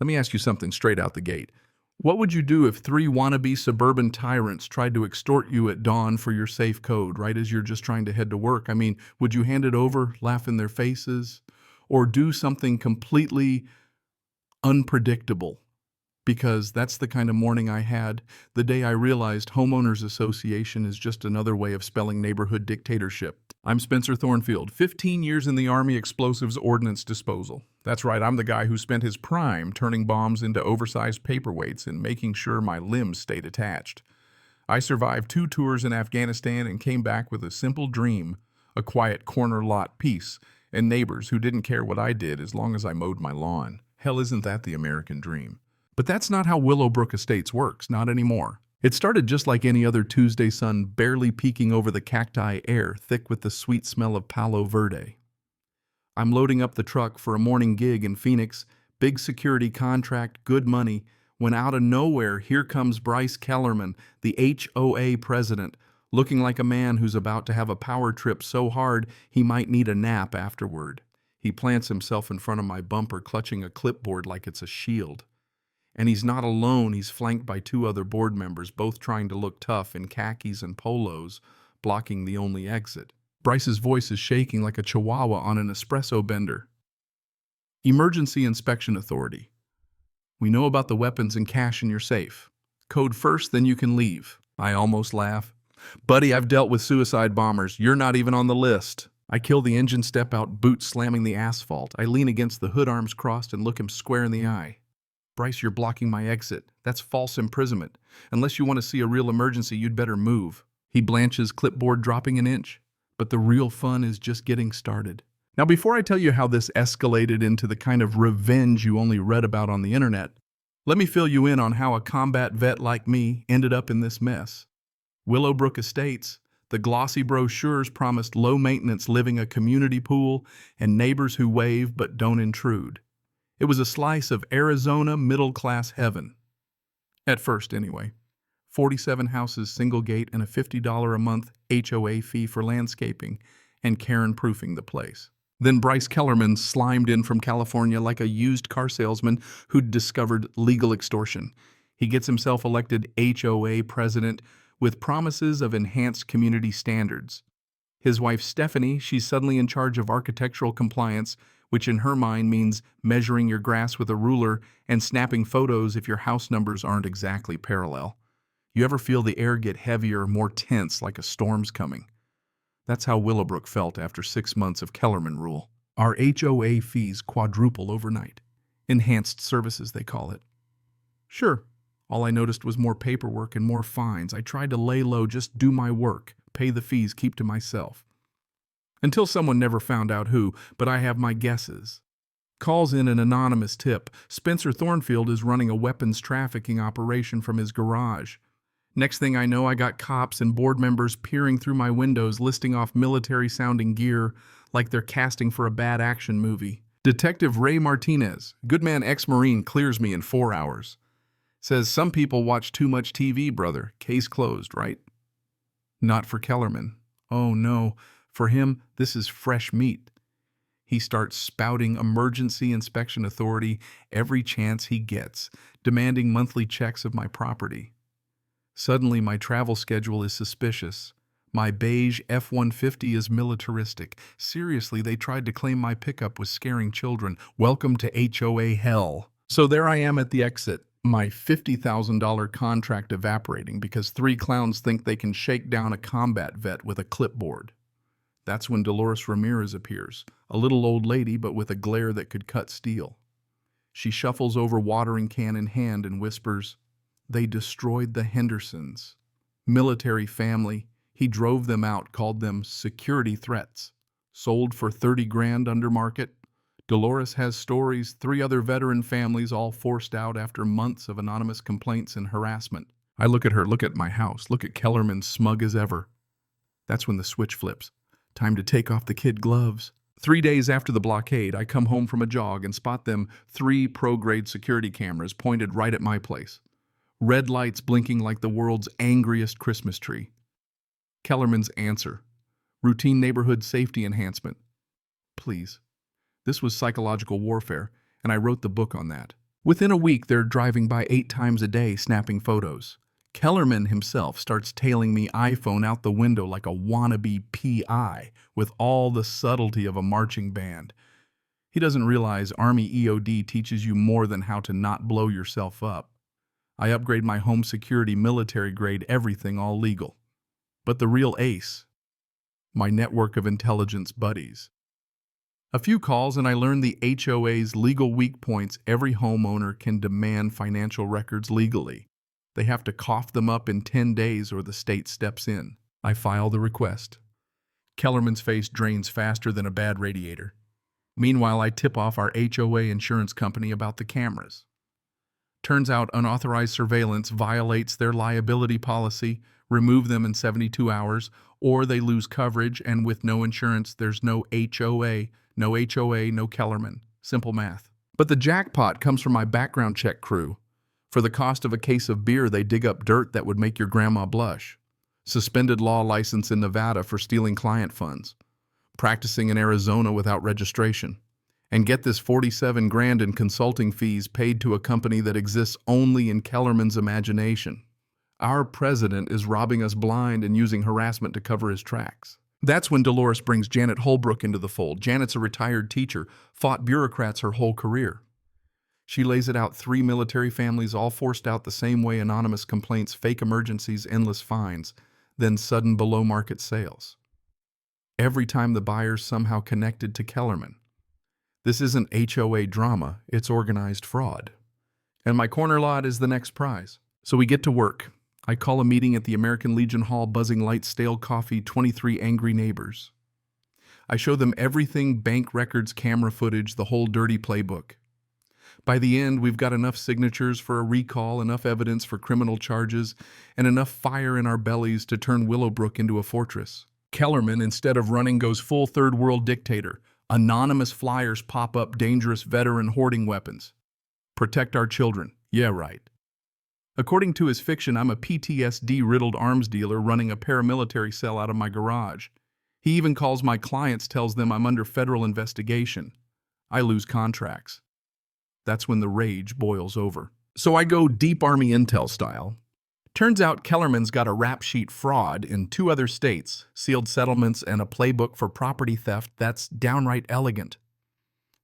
Let me ask you something straight out the gate. What would you do if three wannabe suburban tyrants tried to extort you at dawn for your safe code, right as you're just trying to head to work? I mean, would you hand it over, laugh in their faces, or do something completely unpredictable? Because that's the kind of morning I had the day I realized homeowners association is just another way of spelling neighborhood dictatorship. I'm Spencer Thornfield, 15 years in the Army Explosives Ordnance Disposal. That's right, I'm the guy who spent his prime turning bombs into oversized paperweights and making sure my limbs stayed attached. I survived 2 tours in Afghanistan and came back with a simple dream, a quiet corner lot peace, and neighbors who didn't care what I did as long as I mowed my lawn. Hell, isn't that the American dream? But that's not how Willowbrook Estates works, not anymore. It started just like any other Tuesday sun barely peeking over the cacti air, thick with the sweet smell of Palo Verde. I'm loading up the truck for a morning gig in Phoenix, big security contract, good money, when out of nowhere here comes Bryce Kellerman, the HOA president, looking like a man who's about to have a power trip so hard he might need a nap afterward. He plants himself in front of my bumper, clutching a clipboard like it's a shield. And he's not alone, he's flanked by 2 other board members, both trying to look tough in khakis and polos, blocking the only exit. Bryce's voice is shaking like a chihuahua on an espresso bender. Emergency Inspection Authority. We know about the weapons and cash in your safe. Code first, then you can leave. I almost laugh. Buddy, I've dealt with suicide bombers. You're not even on the list. I kill the engine step out, boots slamming the asphalt. I lean against the hood, arms crossed, and look him square in the eye. Bryce, you're blocking my exit. That's false imprisonment. Unless you want to see a real emergency, you'd better move. He blanches, clipboard dropping an inch. But the real fun is just getting started. Now, before I tell you how this escalated into the kind of revenge you only read about on the internet, let me fill you in on how a combat vet like me ended up in this mess. Willowbrook Estates, the glossy brochures promised low-maintenance living, a community pool, and neighbors who wave but don't intrude. It was a slice of Arizona middle-class heaven. At first, anyway. 47 houses, single gate, and a $50 a month HOA fee for landscaping and Karen-proofing the place. Then Bryce Kellerman slimed in from California like a used car salesman who'd discovered legal extortion. He gets himself elected HOA president with promises of enhanced community standards. His wife Stephanie, she's suddenly in charge of architectural compliance, which in her mind means measuring your grass with a ruler and snapping photos if your house numbers aren't exactly parallel. You ever feel the air get heavier, more tense, like a storm's coming? That's how Willowbrook felt after 6 months of Kellerman rule. Our HOA fees quadruple overnight. Enhanced services, they call it. Sure, all I noticed was more paperwork and more fines. I tried to lay low, just do my work, pay the fees, keep to myself. Until someone never found out who, but I have my guesses. Calls in an anonymous tip. Spencer Thornfield is running a weapons trafficking operation from his garage. Next thing I know, I got cops and board members peering through my windows, listing off military-sounding gear like they're casting for a bad action movie. Detective Ray Martinez, Goodman ex-Marine, clears me in 4 hours. Says, some people watch too much TV, brother. Case closed, right? Not for Kellerman. Oh no. For him, this is fresh meat. He starts spouting emergency inspection authority every chance he gets, demanding monthly checks of my property. Suddenly, my travel schedule is suspicious. My beige F-150 is militaristic. Seriously, they tried to claim my pickup was scaring children. Welcome to HOA hell. So there I am at the exit, my $50,000 contract evaporating because 3 clowns think they can shake down a combat vet with a clipboard. That's when Dolores Ramirez appears, a little old lady but with a glare that could cut steel. She shuffles over, watering can in hand, and whispers, "They destroyed the Hendersons. Military family. He drove them out, called them security threats. Sold for 30 grand under market. Dolores has stories, 3 other veteran families all forced out after months of anonymous complaints and harassment." I look at her, look at my house, look at Kellerman, smug as ever. That's when the switch flips. Time to take off the kid gloves. 3 days after the blockade, I come home from a jog and spot them 3 pro-grade security cameras pointed right at my place. Red lights blinking like the world's angriest Christmas tree. Kellerman's answer. Routine neighborhood safety enhancement. Please. This was psychological warfare, and I wrote the book on that. Within a week, they're driving by 8 times a day snapping photos. Kellerman himself starts tailing me iPhone out the window like a wannabe PI with all the subtlety of a marching band. He doesn't realize Army EOD teaches you more than how to not blow yourself up. I upgrade my home security military grade everything all legal. But the real ace, my network of intelligence buddies. A few calls and I learn the HOA's legal weak points. Every homeowner can demand financial records legally. They have to cough them up in 10 days or the state steps in. I file the request. Kellerman's face drains faster than a bad radiator. Meanwhile, I tip off our HOA insurance company about the cameras. Turns out unauthorized surveillance violates their liability policy, remove them in 72 hours, or they lose coverage, and with no insurance, there's no HOA, no Kellerman. Simple math. But the jackpot comes from my background check crew. For the cost of a case of beer, they dig up dirt that would make your grandma blush. Suspended law license in Nevada for stealing client funds. Practicing in Arizona without registration. And get this, 47 grand in consulting fees paid to a company that exists only in Kellerman's imagination. Our president is robbing us blind and using harassment to cover his tracks. That's when Dolores brings Janet Holbrook into the fold. Janet's a retired teacher, fought bureaucrats her whole career. She lays it out: 3 military families all forced out the same way, anonymous complaints, fake emergencies, endless fines, then sudden below-market sales. Every time the buyer's somehow connected to Kellerman. This isn't HOA drama, it's organized fraud. And my corner lot is the next prize. So we get to work. I call a meeting at the American Legion Hall, buzzing lights, stale coffee, 23 angry neighbors. I show them everything: bank records, camera footage, the whole dirty playbook. By the end, we've got enough signatures for a recall, enough evidence for criminal charges, and enough fire in our bellies to turn Willowbrook into a fortress. Kellerman, instead of running, goes full third world dictator. Anonymous flyers pop up, dangerous veteran hoarding weapons. Protect our children. Yeah, right. According to his fiction, I'm a PTSD-riddled arms dealer running a paramilitary cell out of my garage. He even calls my clients, tells them I'm under federal investigation. I lose contracts. That's when the rage boils over. So I go deep Army intel style. Turns out Kellerman's got a rap sheet fraud in 2 other states, sealed settlements, and a playbook for property theft that's downright elegant.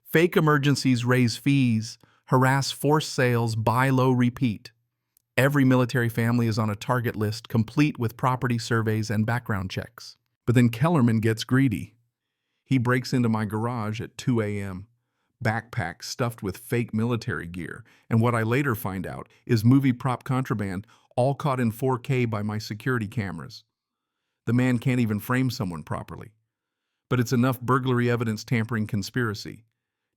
Fake emergencies, raise fees, harass, force sales, buy low, repeat. Every military family is on a target list, complete with property surveys and background checks. But then Kellerman gets greedy. He breaks into my garage at 2 a.m., backpack stuffed with fake military gear, and what I later find out is movie prop contraband, all caught in 4K by my security cameras. The man can't even frame someone properly. But it's enough burglary evidence, tampering, conspiracy.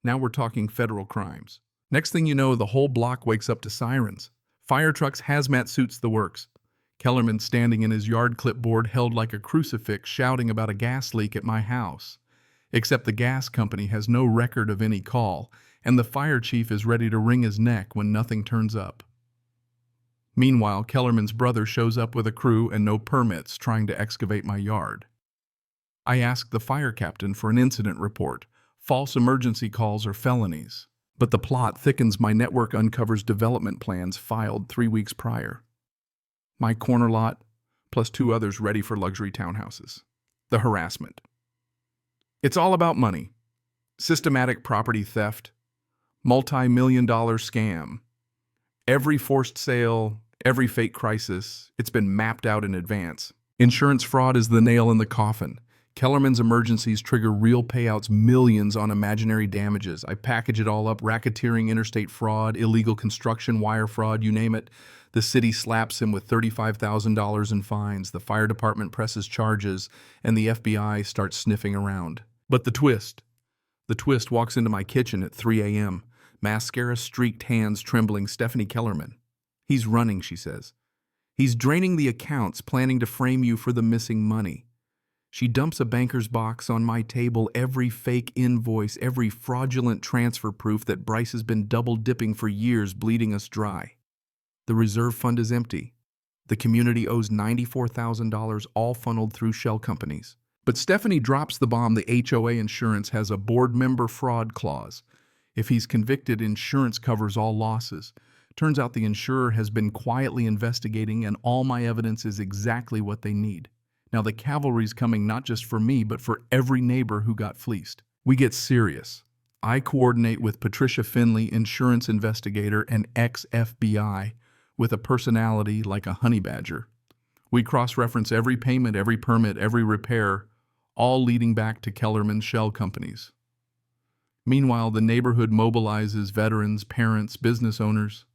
Now we're talking federal crimes. Next thing you know, the whole block wakes up to sirens. Fire trucks, hazmat suits, the works. Kellerman standing in his yard, clipboard held like a crucifix, shouting about a gas leak at my house. Except the gas company has no record of any call, and the fire chief is ready to wring his neck when nothing turns up. Meanwhile, Kellerman's brother shows up with a crew and no permits, trying to excavate my yard. I ask the fire captain for an incident report. False emergency calls are felonies. But the plot thickens. My network uncovers development plans filed 3 weeks prior. My corner lot, plus 2 others ready for luxury townhouses. The harassment. It's all about money. Systematic property theft. Multi-million-dollar scam. Every forced sale, every fake crisis, it's been mapped out in advance. Insurance fraud is the nail in the coffin. Kellerman's emergencies trigger real payouts, millions on imaginary damages. I package it all up: racketeering, interstate fraud, illegal construction, wire fraud, you name it. The city slaps him with $35,000 in fines. The fire department presses charges, and the FBI starts sniffing around. But the twist walks into my kitchen at 3 a.m., mascara-streaked hands trembling. Stephanie Kellerman. He's running, she says. He's draining the accounts, planning to frame you for the missing money. She dumps a banker's box on my table, every fake invoice, every fraudulent transfer proof that Bryce has been double-dipping for years, bleeding us dry. The reserve fund is empty. The community owes $94,000, all funneled through shell companies. But Stephanie drops the bomb. The HOA insurance has a board member fraud clause. If he's convicted, insurance covers all losses. Turns out the insurer has been quietly investigating and all my evidence is exactly what they need. Now the cavalry's coming not just for me, but for every neighbor who got fleeced. We get serious. I coordinate with Patricia Finley, insurance investigator and ex-FBI, with a personality like a honey badger. We cross-reference every payment, every permit, every repair, all leading back to Kellerman's shell companies. Meanwhile, the neighborhood mobilizes veterans, parents, business owners.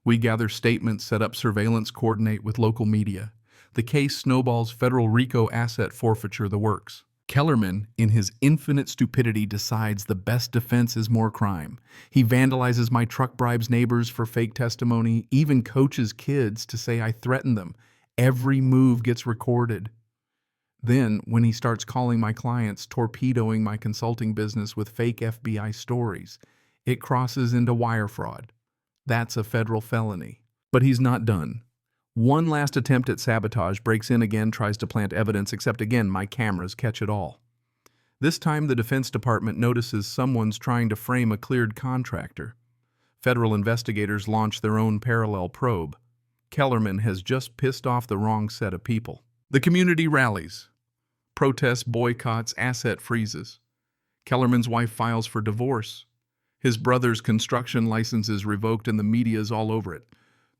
We gather statements, set up surveillance, coordinate with local media. The case snowballs, federal RICO asset forfeiture, the works. Kellerman, in his infinite stupidity, decides the best defense is more crime. He vandalizes my truck, bribes neighbors for fake testimony, even coaches kids to say I threatened them. Every move gets recorded. Then, when he starts calling my clients, torpedoing my consulting business with fake FBI stories, it crosses into wire fraud. That's a federal felony. But he's not done. One last attempt at sabotage, breaks in again, tries to plant evidence, except again, my cameras catch it all. This time, the Defense Department notices someone's trying to frame a cleared contractor. Federal investigators launch their own parallel probe. Kellerman has just pissed off the wrong set of people. The community rallies. Protests, boycotts, asset freezes. Kellerman's wife files for divorce. His brother's construction license is revoked and the media is all over it.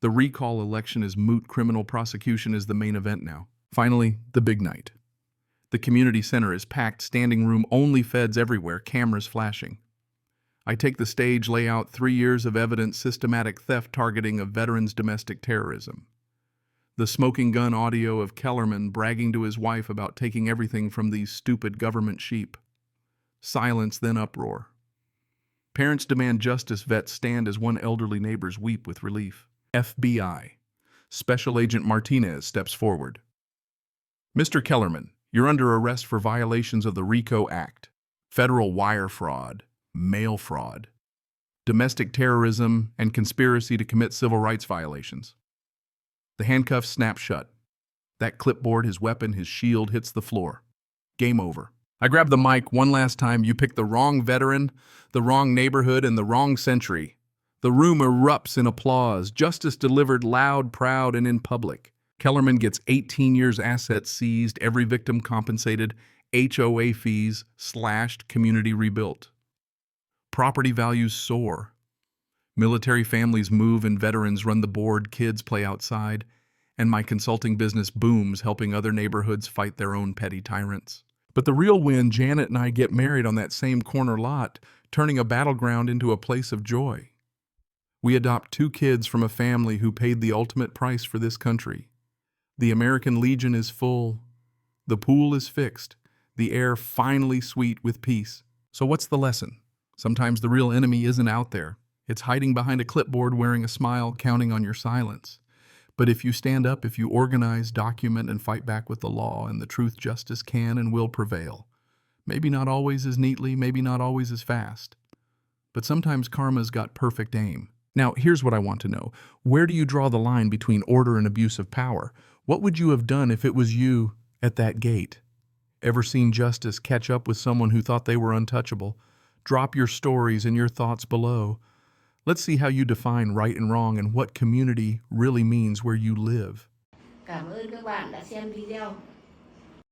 The recall election is moot. Criminal prosecution is the main event now. Finally, the big night. The community center is packed, standing room only, feds everywhere, cameras flashing. I take the stage, lay out 3 years of evidence, systematic theft, targeting of veterans, domestic terrorism. The smoking gun audio of Kellerman bragging to his wife about taking everything from these stupid government sheep. Silence, then uproar. Parents demand justice, vets stand as one, elderly neighbors weep with relief. FBI. Special Agent Martinez steps forward. Mr. Kellerman, you're under arrest for violations of the RICO Act, federal wire fraud, mail fraud, domestic terrorism, and conspiracy to commit civil rights violations. The handcuffs snap shut. That clipboard, his weapon, his shield hits the floor. Game over. I grab the mic one last time. You picked the wrong veteran, the wrong neighborhood, and the wrong century. The room erupts in applause. Justice delivered loud, proud, and in public. Kellerman gets 18 years, assets seized, every victim compensated, HOA fees slashed, community rebuilt. Property values soar. Military families move and veterans run the board, kids play outside, and my consulting business booms, helping other neighborhoods fight their own petty tyrants. But the real win, Janet and I get married on that same corner lot, turning a battleground into a place of joy. We adopt 2 kids from a family who paid the ultimate price for this country. The American Legion is full. The pool is fixed. The air finally sweet with peace. So what's the lesson? Sometimes the real enemy isn't out there. It's hiding behind a clipboard, wearing a smile, counting on your silence. But if you stand up, if you organize, document, and fight back with the law, and the truth, justice can and will prevail. Maybe not always as neatly, maybe not always as fast. But sometimes karma's got perfect aim. Now, here's what I want to know. Where do you draw the line between order and abuse of power? What would you have done if it was you at that gate? Ever seen justice catch up with someone who thought they were untouchable? Drop your stories and your thoughts below. Let's see how you define right and wrong and what community really means where you live. Cảm ơn các bạn đã xem video.